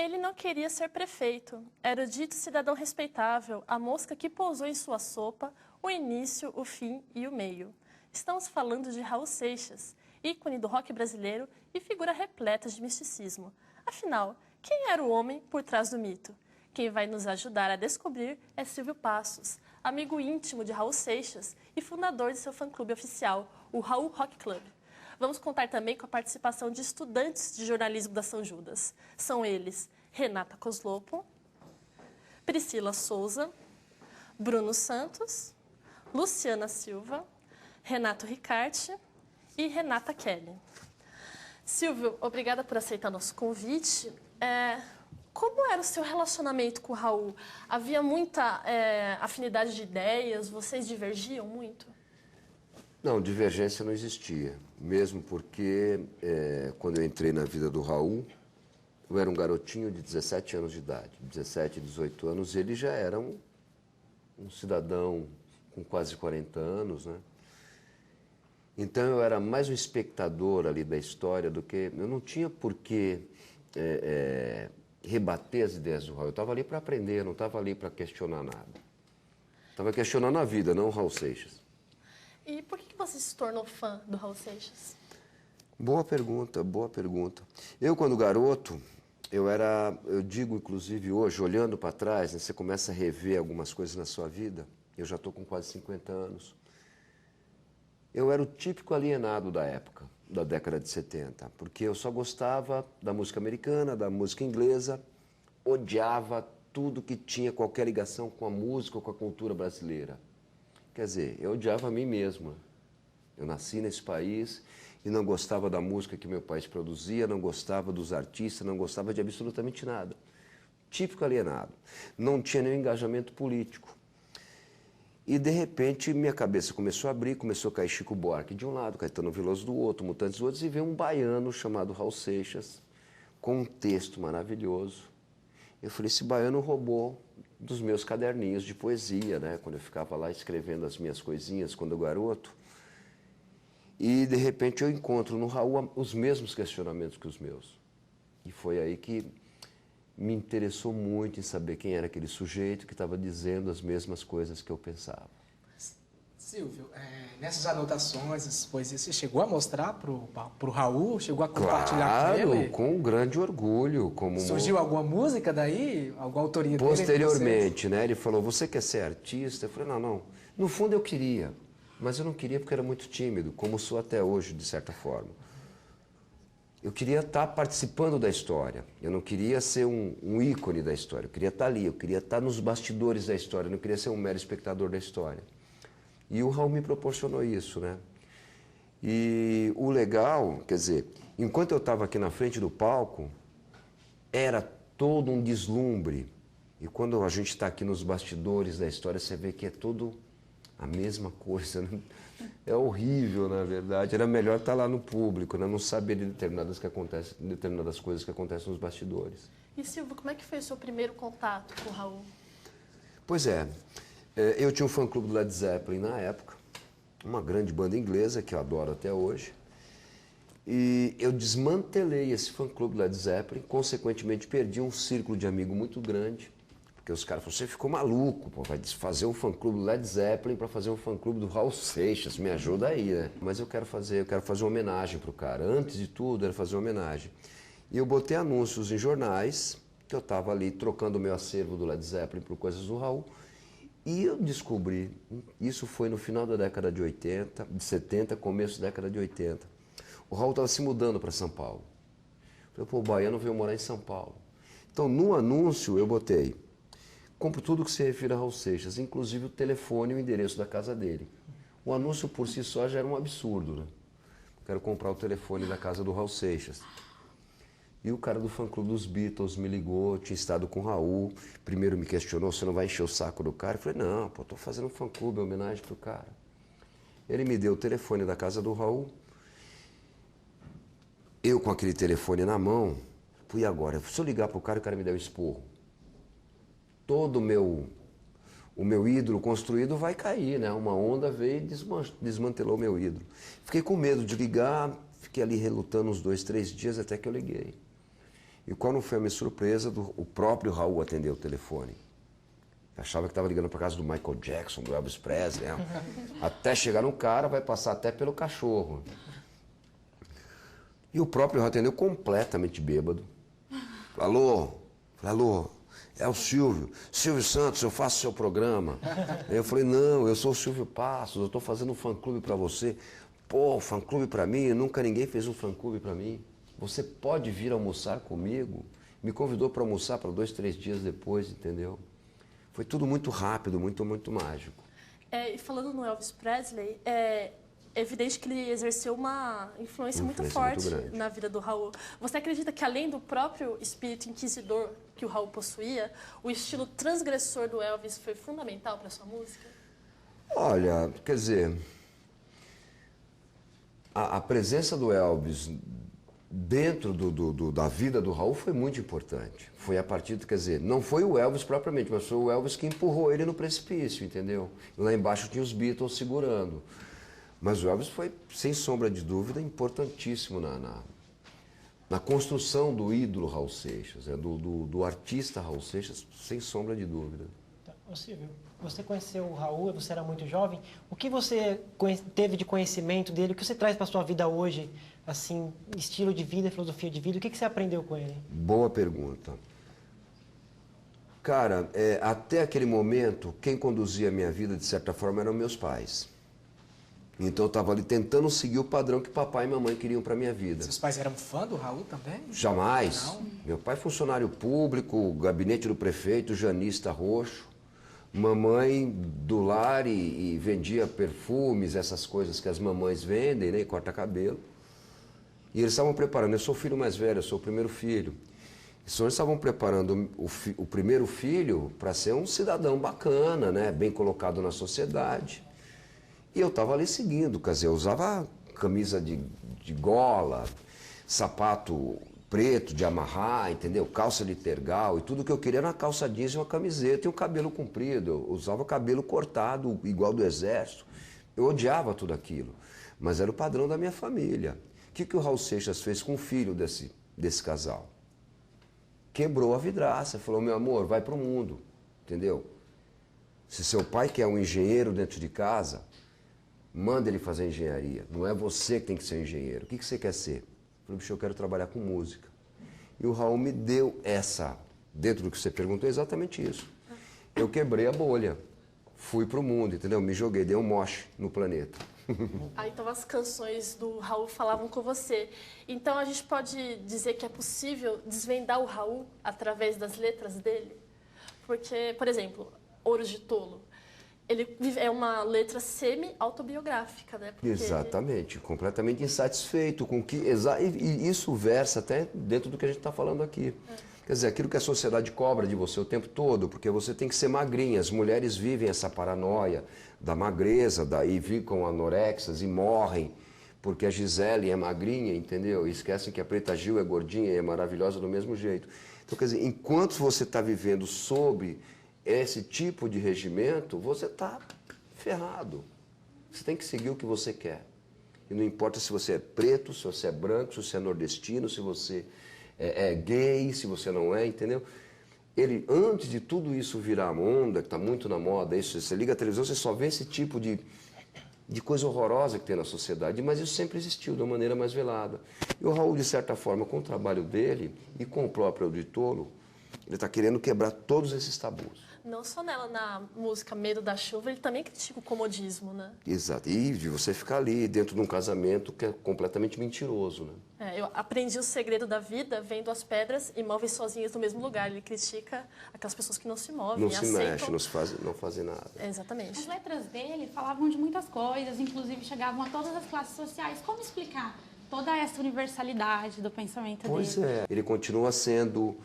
Ele não queria ser prefeito. Era o dito cidadão respeitável, a mosca que pousou em sua sopa, o início, o fim e o meio. Estamos falando de Raul Seixas, ícone do rock brasileiro e figura repleta de misticismo. Afinal, quem era o homem por trás do mito? Quem vai nos ajudar a descobrir é Silvio Passos, amigo íntimo de Raul Seixas e fundador de seu fã-clube oficial, o Raul Rock Club. Vamos contar também com a participação de estudantes de jornalismo da São Judas. São eles Renata Coslopo, Priscila Souza, Bruno Santos, Luciana Silva, Renato Ricarte e Renata Kelly. Silvio, obrigada por aceitar nosso convite. Como era o seu relacionamento com o Raul? Havia muita afinidade de ideias? Vocês divergiam muito? Não, divergência não existia. Mesmo porque, quando eu entrei na vida do Raul, eu era um garotinho de 17 anos de idade. 17, 18 anos, ele já era um cidadão com quase 40 anos, né? Então, eu era mais um espectador ali da história do que... Eu não tinha por que rebater as ideias do Raul. Eu estava ali para aprender, não estava ali para questionar nada. Estava questionando a vida, não o Raul Seixas. E por que você se tornou fã do Raul Seixas? Boa pergunta, boa pergunta. Eu, quando garoto, eu digo, inclusive, hoje, olhando para trás, né, você começa a rever algumas coisas na sua vida. Eu já estou com quase 50 anos. Eu era o típico alienado da época, da década de 70, porque eu só gostava da música americana, da música inglesa, odiava tudo que tinha qualquer ligação com a música ou com a cultura brasileira. Quer dizer, eu odiava a mim mesmo. Eu nasci nesse país e não gostava da música que meu país produzia, não gostava dos artistas, não gostava de absolutamente nada. Típico alienado. Não tinha nenhum engajamento político. E, de repente, minha cabeça começou a abrir, começou a cair Chico Buarque de um lado, Caetano Veloso do outro, Mutantes do outro, e veio um baiano chamado Raul Seixas, com um texto maravilhoso. Eu falei, esse baiano roubou dos meus caderninhos de poesia, né? Quando eu ficava lá escrevendo as minhas coisinhas quando eu garoto. E, de repente, eu encontro no Raul os mesmos questionamentos que os meus. E foi aí que me interessou muito em saber quem era aquele sujeito que estava dizendo as mesmas coisas que eu pensava. Silvio, nessas anotações, essas poesias, você chegou a mostrar pro Raul? Chegou a compartilhar com ele? Claro, com grande orgulho. Surgiu alguma música daí? Alguma autoria dele? Posteriormente, né? Ele falou, você quer ser artista? Eu falei, não. No fundo eu queria, mas eu não queria porque era muito tímido, como sou até hoje, de certa forma. Eu queria estar participando da história. Eu não queria ser um ícone da história. Eu queria estar ali, eu queria estar nos bastidores da história. Eu não queria ser um mero espectador da história. E o Raul me proporcionou isso, né? E o legal, quer dizer, enquanto eu estava aqui na frente do palco, era todo um deslumbre. E quando a gente está aqui nos bastidores da história, você vê que é tudo a mesma coisa, né? É horrível, na verdade. Era melhor estar lá no público, né? Não saber de determinadas coisas que acontecem nos bastidores. E, Silvio, como é que foi o seu primeiro contato com o Raul? Pois eu tinha um fã-clube do Led Zeppelin na época, uma grande banda inglesa que eu adoro até hoje. E eu desmantelei esse fã-clube do Led Zeppelin, consequentemente perdi um círculo de amigo muito grande, porque os caras falaram, você ficou maluco, pô, vai desfazer um fã-clube do Led Zeppelin para fazer um fã-clube do Raul Seixas, me ajuda aí, né? Mas eu quero fazer uma homenagem pro cara. Antes de tudo, era fazer uma homenagem. E eu botei anúncios em jornais, que eu estava ali trocando o meu acervo do Led Zeppelin por coisas do Raul, e eu descobri, isso foi no final da década de 70, começo da década de 80. O Raul estava se mudando para São Paulo. Eu falei, pô, o baiano veio morar em São Paulo. Então, no anúncio, eu botei, compro tudo que se refira a Raul Seixas, inclusive o telefone e o endereço da casa dele. O anúncio por si só já era um absurdo, né? Quero comprar o telefone da casa do Raul Seixas. E o cara do fã-clube dos Beatles me ligou, tinha estado com o Raul. Primeiro me questionou, você não vai encher o saco do cara? Eu falei, não, pô, tô fazendo um fã-clube, homenagem pro cara. Ele me deu o telefone da casa do Raul. Eu, com aquele telefone na mão, fui agora. Se eu ligar pro cara, o cara me der um esporro. Todo o meu ídolo construído vai cair, né? Uma onda veio e desmantelou o meu ídolo. Fiquei com medo de ligar, fiquei ali relutando uns 2, 3 dias até que eu liguei. E qual não foi a minha surpresa, o próprio Raul atendeu o telefone. Eu achava que estava ligando para casa do Michael Jackson, do Elvis Presley. Né? Até chegar no cara, vai passar até pelo cachorro. E o próprio Raul atendeu completamente bêbado. Alô, é o Silvio Santos, eu faço seu programa. Aí eu falei, não, eu sou o Silvio Passos, eu estou fazendo um fã-clube para você. Pô, fã-clube para mim? Nunca ninguém fez um fã-clube para mim. Você pode vir almoçar comigo? Me convidou para almoçar para 2, 3 dias depois, entendeu? Foi tudo muito rápido, muito mágico. E falando no Elvis Presley, é evidente que ele exerceu uma influência muito forte na vida do Raul. Você acredita que, além do próprio espírito inquisidor que o Raul possuía, o estilo transgressor do Elvis foi fundamental para a sua música? Olha, quer dizer, a presença do Elvis dentro da vida do Raul foi muito importante. Foi a partir, quer dizer, não foi o Elvis propriamente, mas foi o Elvis que empurrou ele no precipício, entendeu? E lá embaixo tinha os Beatles segurando. Mas o Elvis foi, sem sombra de dúvida, importantíssimo na construção do ídolo Raul Seixas, do artista Raul Seixas, sem sombra de dúvida. Ô Silvio, você conheceu o Raul, você era muito jovem. O que você teve de conhecimento dele? O que você traz para a sua vida hoje, assim, estilo de vida, filosofia de vida? O que você aprendeu com ele? Boa pergunta. Cara, até aquele momento, quem conduzia a minha vida, de certa forma, eram meus pais. Então eu estava ali tentando seguir o padrão que papai e mamãe queriam para minha vida. Seus pais eram fã do Raul também? Jamais. Não. Meu pai funcionário público, gabinete do prefeito, janista roxo. Mamãe do lar e vendia perfumes, essas coisas que as mamães vendem, né? E corta cabelo. E eles estavam preparando, eu sou o filho mais velho, eu sou o primeiro filho. Então eles estavam preparando o primeiro filho para ser um cidadão bacana, né? Bem colocado na sociedade. E eu estava ali seguindo, quer dizer, eu usava camisa de gola, sapato preto de amarrar, entendeu? Calça de tergal, e tudo que eu queria era uma calça jeans e uma camiseta e um cabelo comprido. Eu usava cabelo cortado, igual do exército. Eu odiava tudo aquilo, mas era o padrão da minha família. O que o Raul Seixas fez com o filho desse casal? Quebrou a vidraça, falou, meu amor, vai pro mundo, entendeu? Se seu pai quer um engenheiro dentro de casa, manda ele fazer engenharia. Não é você que tem que ser engenheiro. O que você quer ser? Eu falei, bicho, eu quero trabalhar com música. E o Raul me deu dentro do que você perguntou, exatamente isso. Eu quebrei a bolha, fui pro mundo, entendeu? Me joguei, dei um moche no planeta. Então as canções do Raul falavam com você. Então a gente pode dizer que é possível desvendar o Raul através das letras dele? Porque, por exemplo, Ouros de Tolo. É uma letra semi-autobiográfica, né? Porque Exatamente, completamente insatisfeito com que... E isso versa até dentro do que a gente está falando aqui. Quer dizer, aquilo que a sociedade cobra de você o tempo todo, porque você tem que ser magrinha. As mulheres vivem essa paranoia da magreza, daí ficam anorexas e morrem, porque a Gisele é magrinha, entendeu? E esquecem que a Preta Gil é gordinha e é maravilhosa do mesmo jeito. Então, quer dizer, enquanto você está vivendo sob esse tipo de regimento, você está ferrado. Você tem que seguir o que você quer. E não importa se você é preto, se você é branco, se você é nordestino, se você é gay, se você não é, entendeu? Ele, antes de tudo isso virar onda, que está muito na moda, isso, você liga a televisão, você só vê esse tipo de coisa horrorosa que tem na sociedade, mas isso sempre existiu de uma maneira mais velada. E o Raul, de certa forma, com o trabalho dele e com o próprio Auditolo, ele está querendo quebrar todos esses tabus. não só nela, na música Medo da Chuva, ele também critica o comodismo, né? Exato. E de você ficar ali dentro de um casamento que é completamente mentiroso, né? Eu aprendi o segredo da vida vendo as pedras imóveis sozinhas no mesmo lugar. Ele critica aquelas pessoas que não se movem, não se aceitam... mexe, não fazem nada. Exatamente. As letras dele falavam de muitas coisas, inclusive chegavam a todas as classes sociais. Como explicar toda essa universalidade do pensamento dele? Pois é. Ele continua sendo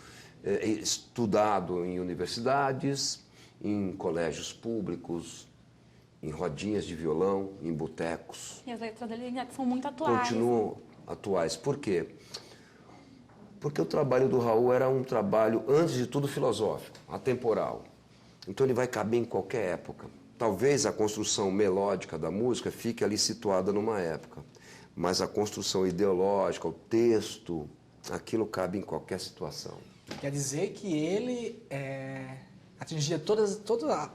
estudado em universidades, em colégios públicos, em rodinhas de violão, em botecos. E as letras dele ainda são muito atuais. Continuam atuais. Por quê? Porque o trabalho do Raul era um trabalho, antes de tudo, filosófico, atemporal. Então ele vai caber em qualquer época. Talvez a construção melódica da música fique ali situada numa época, mas a construção ideológica, o texto, aquilo cabe em qualquer situação. Quer dizer que ele atingia toda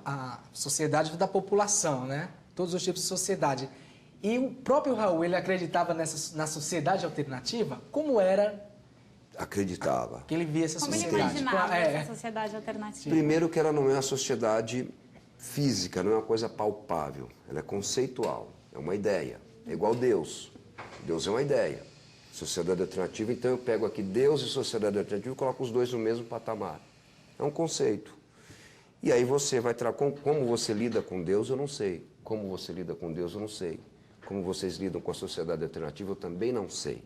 a sociedade, toda a população, né? Todos os tipos de sociedade. E o próprio Raul, ele acreditava na sociedade alternativa? Como era Acreditava. que ele via essa Como ele sociedade? imaginava essa sociedade alternativa? Primeiro que ela não é uma sociedade física, não é uma coisa palpável. Ela é conceitual, é uma ideia. É igual Deus. Deus é uma ideia. Sociedade alternativa, então eu pego aqui Deus e sociedade alternativa e coloco os dois no mesmo patamar. É um conceito. E aí você vai como você lida com Deus, eu não sei. Como você lida com Deus, eu não sei. Como vocês lidam com a sociedade alternativa, eu também não sei.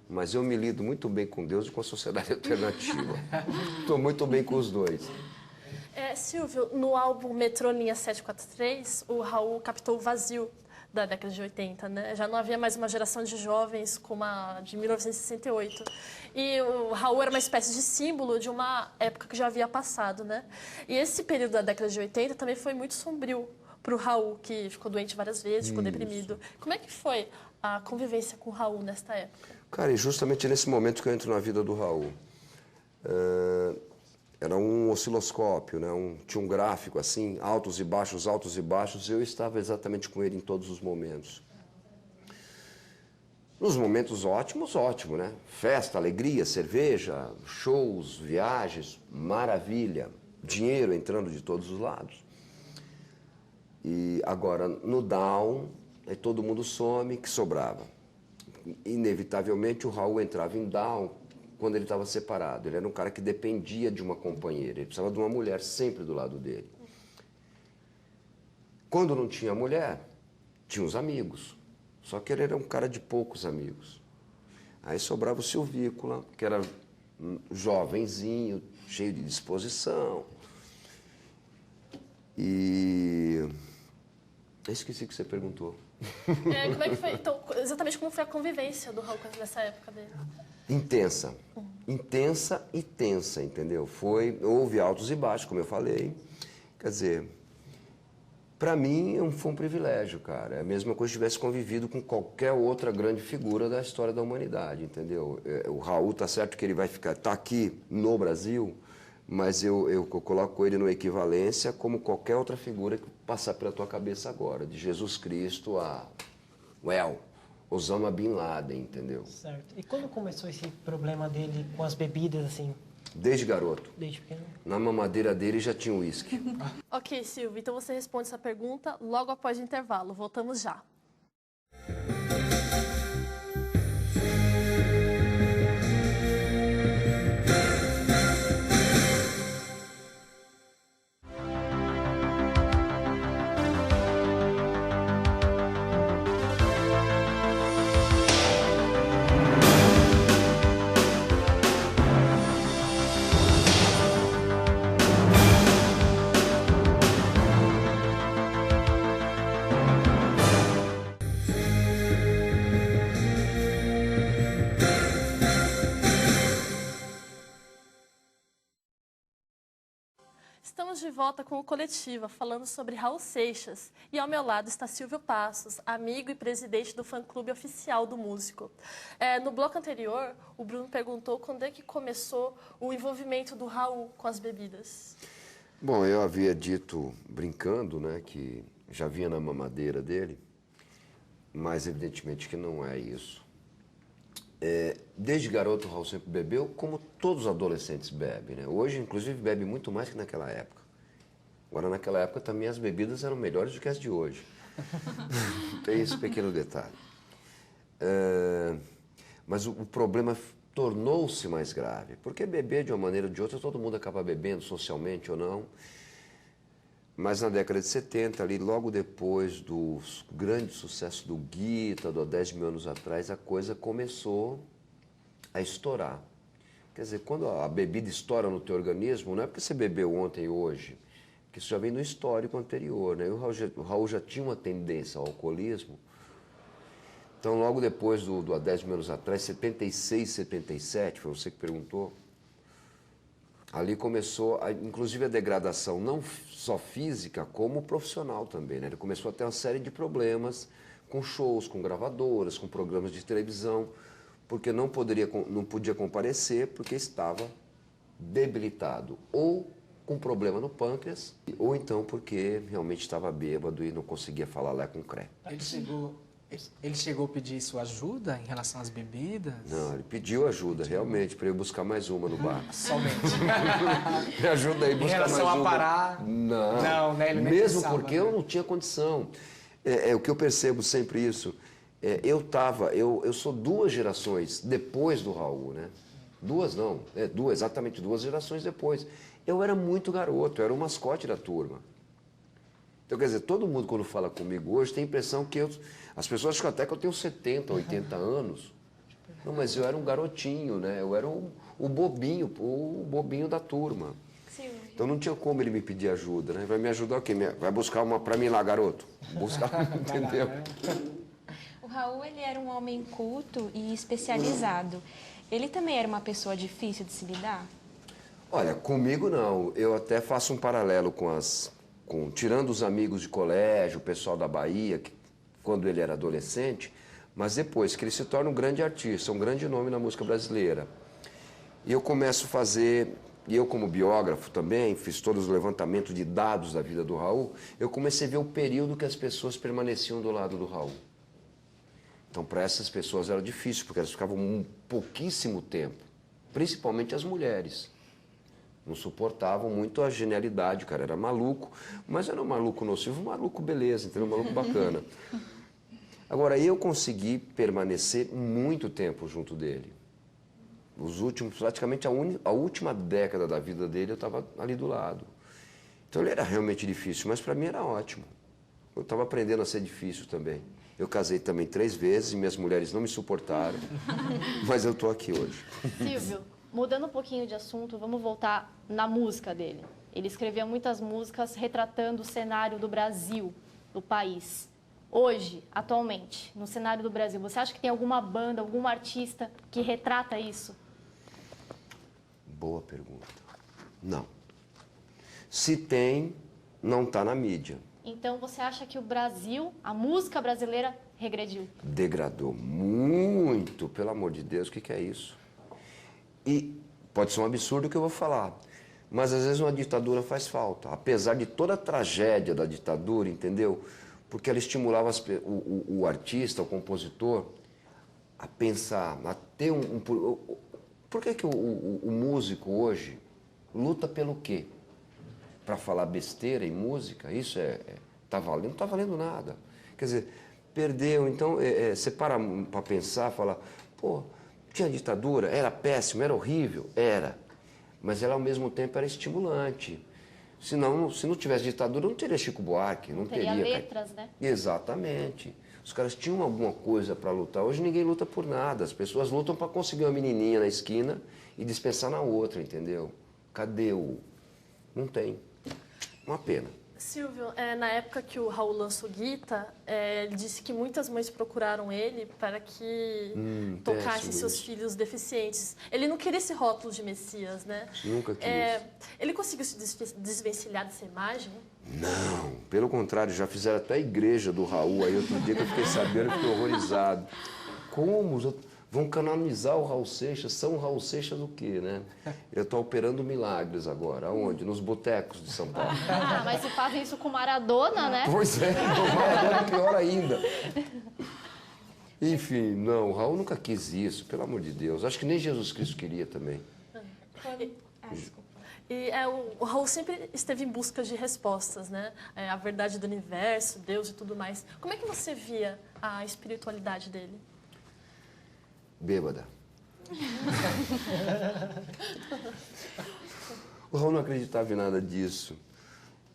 Mas eu me lido muito bem com Deus e com a sociedade alternativa. Estou muito bem com os dois. Silvio, no álbum Metrô Linha 743, o Raul captou o vazio da década de 80, né? Já não havia mais uma geração de jovens como a de 1968. E o Raul era uma espécie de símbolo de uma época que já havia passado, né? E esse período da década de 80 também foi muito sombrio para o Raul, que ficou doente várias vezes, ficou deprimido. Como é que foi a convivência com o Raul nesta época? Cara, e justamente nesse momento que eu entro na vida do Raul. Era um osciloscópio, né? Tinha um gráfico assim, altos e baixos, e eu estava exatamente com ele em todos os momentos. Nos momentos ótimos, ótimo, né? Festa, alegria, cerveja, shows, viagens, maravilha, dinheiro entrando de todos os lados. E agora, no down, aí todo mundo some, que sobrava. Inevitavelmente, o Raul entrava em down quando ele estava separado. Ele era um cara que dependia de uma companheira. Ele precisava de uma mulher sempre do lado dele. Quando não tinha mulher, tinha os amigos. Só que ele era um cara de poucos amigos. Aí sobrava o Silvícola, que era jovenzinho, cheio de disposição. E... eu esqueci o que você perguntou. Como é que foi, então, exatamente como foi a convivência do Raul nessa época dele? Intensa. Intensa e tensa, entendeu? Houve altos e baixos, como eu falei. Quer dizer, para mim foi um privilégio, cara. É a mesma coisa se tivesse convivido com qualquer outra grande figura da história da humanidade, entendeu? O Raul, tá certo que ele tá aqui no Brasil, mas eu coloco ele numa equivalência como qualquer outra figura que passar pela tua cabeça agora, de Jesus Cristo a Osama Bin Laden, entendeu? Certo. E quando começou esse problema dele com as bebidas, assim? Desde garoto. Desde pequeno? Na mamadeira dele já tinha uísque. Ok, Silvio, então você responde essa pergunta logo após o intervalo. Voltamos já. Estamos de volta com o Coletiva, falando sobre Raul Seixas. E ao meu lado está Silvio Passos, amigo e presidente do fã-clube oficial do músico. No bloco anterior, o Bruno perguntou quando é que começou o envolvimento do Raul com as bebidas. Bom, eu havia dito, brincando, né, que já vinha na mamadeira dele, mas evidentemente que não é isso. Desde garoto, o Raul sempre bebeu, como todos os adolescentes bebem, né? Hoje, inclusive, bebe muito mais que naquela época. Agora, naquela época, também as bebidas eram melhores do que as de hoje. Tem esse pequeno detalhe. Mas o problema tornou-se mais grave, porque beber de uma maneira ou de outra, todo mundo acaba bebendo, socialmente ou não. Mas na década de 70, ali, logo depois do grande sucesso do Guita, do 10 mil anos atrás, a coisa começou a estourar. Quer dizer, quando a bebida estoura no teu organismo, não é porque você bebeu ontem e hoje, porque isso já vem do histórico anterior, né? O Raul já tinha uma tendência ao alcoolismo. Então, logo depois do 10 mil anos atrás, 76, 77, foi você que perguntou, ali começou, inclusive, a degradação, não só física, como profissional também, né? Ele começou a ter uma série de problemas com shows, com gravadoras, com programas de televisão, porque não podia comparecer porque estava debilitado, ou com problema no pâncreas, ou então porque realmente estava bêbado e não conseguia falar lá com cré. Ele chegou a pedir sua ajuda em relação às bebidas? Não, ele pediu ajuda, realmente, para eu buscar mais uma no bar. Somente. Me ajuda aí a buscar mais uma. Em relação a parar? Não, né? Ele nem mesmo pensava, porque né? eu não tinha condição. O que eu percebo sempre isso. Eu sou 2 gerações depois do Raul, né? 2 não, exatamente 2 gerações depois. Eu era muito garoto, eu era o mascote da turma. Então, quer dizer, todo mundo quando fala comigo hoje tem a impressão que as pessoas acham até que eu tenho 70, 80 anos. Não, mas eu era um garotinho, né? Eu era o bobinho da turma. Então não tinha como ele me pedir ajuda, né? Vai me ajudar o quê? Vai buscar uma pra mim lá, garoto. Buscar, entendeu? O Raul, ele era um homem culto e especializado. Ele também era uma pessoa difícil de se lidar? Olha, comigo não. Eu até faço um paralelo tirando os amigos de colégio, o pessoal da Bahia, quando ele era adolescente, mas depois que ele se torna um grande artista, um grande nome na música brasileira. E eu começo a fazer, e eu como biógrafo também, fiz todos os levantamentos de dados da vida do Raul, eu comecei a ver o período que as pessoas permaneciam do lado do Raul. Então, para essas pessoas era difícil, porque elas ficavam um pouquíssimo tempo, principalmente as mulheres. Não suportavam muito a genialidade, o cara era maluco, mas era um maluco nocivo, um maluco beleza, entendeu? Um maluco bacana. Agora, eu consegui permanecer muito tempo junto dele. Praticamente a última década da vida dele, eu estava ali do lado. Então, ele era realmente difícil, mas para mim era ótimo. Eu estava aprendendo a ser difícil também. Eu casei também 3 vezes e minhas mulheres não me suportaram, mas eu estou aqui hoje. Silvio, mudando um pouquinho de assunto, vamos voltar na música dele. Ele escrevia muitas músicas retratando o cenário do Brasil, do país. Hoje, atualmente, no cenário do Brasil, você acha que tem alguma banda, algum artista que retrata isso? Boa pergunta. Não. Se tem, não está na mídia. Então, você acha que o Brasil, a música brasileira, regrediu? Degradou muito, pelo amor de Deus, o que é isso? E pode ser um absurdo o que eu vou falar, mas às vezes uma ditadura faz falta, apesar de toda a tragédia da ditadura, entendeu? Porque ela estimulava o artista, o compositor, a pensar, a ter Por que o músico hoje luta pelo quê? Para falar besteira em música? Isso tá valendo? Não está valendo nada. Quer dizer, perdeu. Então, você para pensar, fala, pô, tinha ditadura, era péssimo, era horrível? Era. Mas ela, ao mesmo tempo, era estimulante. Se não tivesse ditadura, não teria Chico Buarque. Não teria letras, né? Exatamente. Os caras tinham alguma coisa para lutar. Hoje ninguém luta por nada. As pessoas lutam para conseguir uma menininha na esquina e dispensar na outra, entendeu? Cadê Não tem. Uma pena. Silvio, na época que o Raul lançou Guita, ele disse que muitas mães procuraram ele para que tocasse seus filhos deficientes. Ele não queria esse rótulo de Messias, né? Nunca quis. Ele conseguiu se desvencilhar dessa imagem? Não, pelo contrário, já fizeram até a igreja do Raul. Aí outro dia que eu fiquei sabendo, eu fiquei horrorizado. Como? Vão canonizar o Raul Seixas? São Raul Seixas o quê, né? Eu estou operando milagres agora. Aonde? Nos botecos de São Paulo. Ah, mas se fazem isso com Maradona, né? Pois é, o Maradona é pior ainda. Enfim, não, o Raul nunca quis isso, pelo amor de Deus. Acho que nem Jesus Cristo queria também. Desculpa. E o Raul sempre esteve em busca de respostas, né? A verdade do universo, Deus e tudo mais. Como é que você via a espiritualidade dele? Bêbada. O Raul não acreditava em nada disso.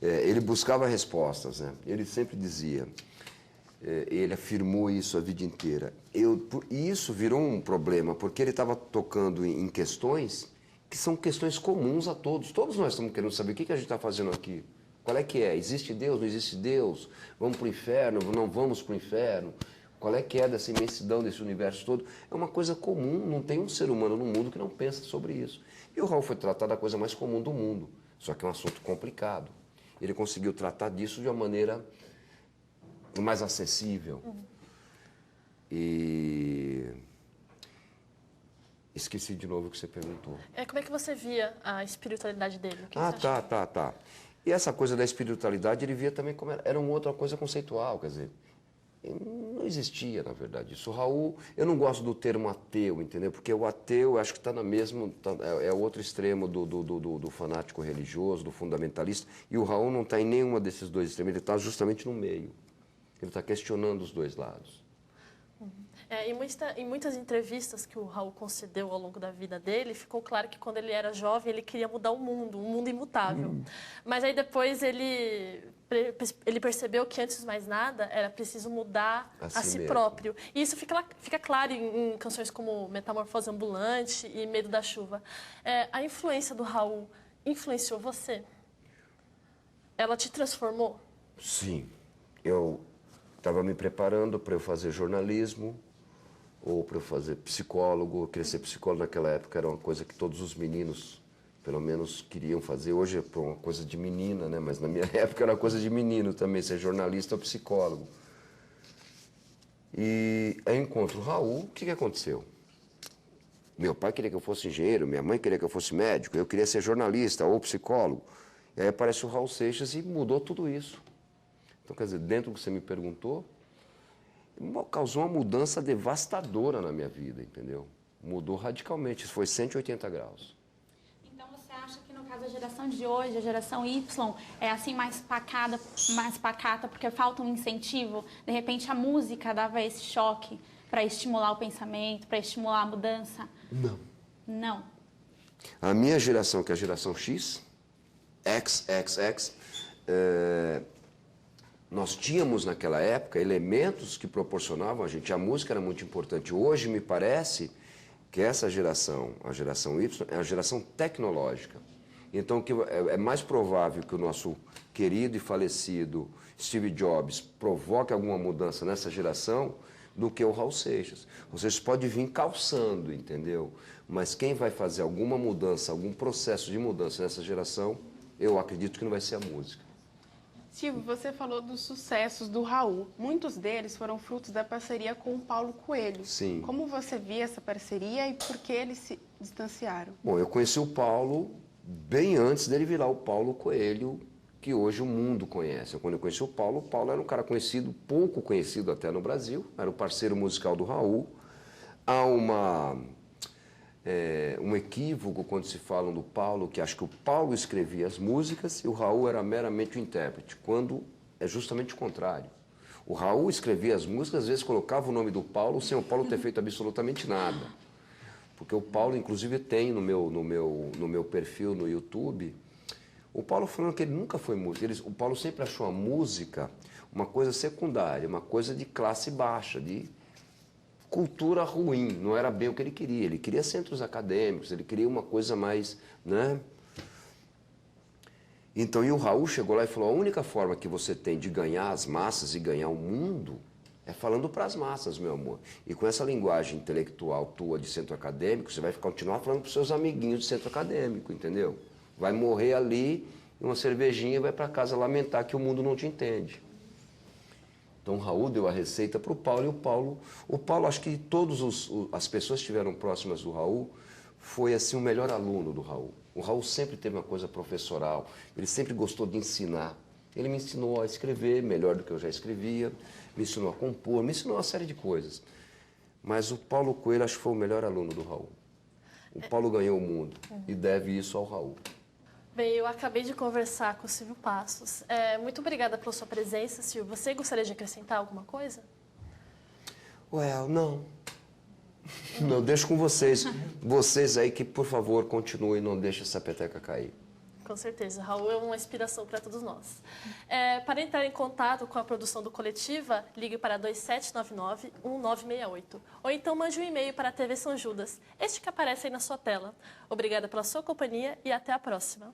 Ele buscava respostas, né? Ele sempre dizia, ele afirmou isso a vida inteira. E isso virou um problema, porque ele estava tocando em questões que são questões comuns a todos. Todos nós estamos querendo saber o que a gente está fazendo aqui. Qual é que é? Existe Deus? Não existe Deus? Vamos para o inferno? Não vamos para o inferno? Qual é que é dessa imensidão desse universo todo? É uma coisa comum, não tem um ser humano no mundo que não pensa sobre isso. E o Raul foi tratar da coisa mais comum do mundo, só que é um assunto complicado. Ele conseguiu tratar disso de uma maneira mais acessível. E Esqueci de novo o que você perguntou. Como é que você via a espiritualidade dele? O que Ah, você achava? tá. E essa coisa da espiritualidade, ele via também como era uma outra coisa conceitual, quer dizer, não existia, na verdade, isso. O Raul, eu não gosto do termo ateu, entendeu? Porque o ateu, acho que está no mesmo, é outro extremo do fanático religioso, do fundamentalista, e o Raul não está em nenhuma desses dois extremos, ele está justamente no meio. Ele está questionando os dois lados. Em muitas entrevistas que o Raul concedeu ao longo da vida dele, ficou claro que quando ele era jovem ele queria mudar o mundo, um mundo imutável. Mas aí depois ele percebeu que antes de mais nada era preciso mudar a si próprio. E isso fica claro em canções como Metamorfose Ambulante e Medo da Chuva. A influência do Raul influenciou você? Ela te transformou? Sim. Eu estava me preparando para eu fazer jornalismo ou para eu fazer psicólogo. Eu queria ser psicólogo naquela época, era uma coisa que todos os meninos, pelo menos, queriam fazer. Hoje é uma coisa de menina, né? Mas na minha época era uma coisa de menino também, ser jornalista ou psicólogo. E aí eu encontro o Raul, o que aconteceu? Meu pai queria que eu fosse engenheiro, minha mãe queria que eu fosse médico, eu queria ser jornalista ou psicólogo. E aí aparece o Raul Seixas e mudou tudo isso. Então, quer dizer, dentro do que você me perguntou, causou uma mudança devastadora na minha vida, entendeu? Mudou radicalmente, isso foi 180 graus. Então você acha que no caso da geração de hoje, a geração Y, é assim mais pacata, porque falta um incentivo? De repente a música dava esse choque para estimular o pensamento, para estimular a mudança? Não. Não. A minha geração, que é a geração X, nós tínhamos naquela época elementos que proporcionavam a gente. A música era muito importante. Hoje me parece que essa geração, a geração Y, é a geração tecnológica. Então é mais provável que o nosso querido e falecido Steve Jobs provoque alguma mudança nessa geração do que o Raul Seixas. Vocês podem vir calçando, entendeu? Mas quem vai fazer alguma mudança, algum processo de mudança nessa geração, eu acredito que não vai ser a música. Silvio, você falou dos sucessos do Raul. Muitos deles foram frutos da parceria com o Paulo Coelho. Sim. Como você via essa parceria e por que eles se distanciaram? Bom, eu conheci o Paulo bem antes dele virar o Paulo Coelho, que hoje o mundo conhece. Quando eu conheci o Paulo era um cara conhecido, pouco conhecido até no Brasil, era o parceiro musical do Raul. Há um equívoco quando se fala do Paulo, que acho que o Paulo escrevia as músicas e o Raul era meramente o intérprete, quando é justamente o contrário. O Raul escrevia as músicas, às vezes colocava o nome do Paulo sem o Paulo ter feito absolutamente nada. Porque o Paulo, inclusive, tem no meu perfil no YouTube, o Paulo falando que ele nunca foi músico. O Paulo sempre achou a música uma coisa secundária, uma coisa de classe baixa, de cultura ruim, não era bem o que ele queria. Ele queria centros acadêmicos, ele queria uma coisa mais, né? Então, e o Raul chegou lá e falou, a única forma que você tem de ganhar as massas e ganhar o mundo é falando para as massas, meu amor. E com essa linguagem intelectual tua de centro acadêmico, você vai continuar falando para os seus amiguinhos de centro acadêmico, entendeu? Vai morrer ali, uma cervejinha, e vai para casa lamentar que o mundo não te entende. Então o Raul deu a receita para o Paulo, e o Paulo, acho que todas as pessoas que estiveram próximas do Raul, foi assim o melhor aluno do Raul. O Raul sempre teve uma coisa professoral, ele sempre gostou de ensinar. Ele me ensinou a escrever melhor do que eu já escrevia, me ensinou a compor, me ensinou uma série de coisas. Mas o Paulo Coelho, acho que foi o melhor aluno do Raul. O Paulo ganhou o mundo e deve isso ao Raul. Bem, eu acabei de conversar com o Silvio Passos. Muito obrigada pela sua presença, Silvio. Você gostaria de acrescentar alguma coisa? Não. Não, deixo com vocês. Vocês aí que, por favor, continuem, não deixem essa peteca cair. Com certeza. Raul é uma inspiração para todos nós. Para entrar em contato com a produção do Coletiva, ligue para 2799-1968. Ou então mande um e-mail para a TV São Judas, este que aparece aí na sua tela. Obrigada pela sua companhia e até a próxima.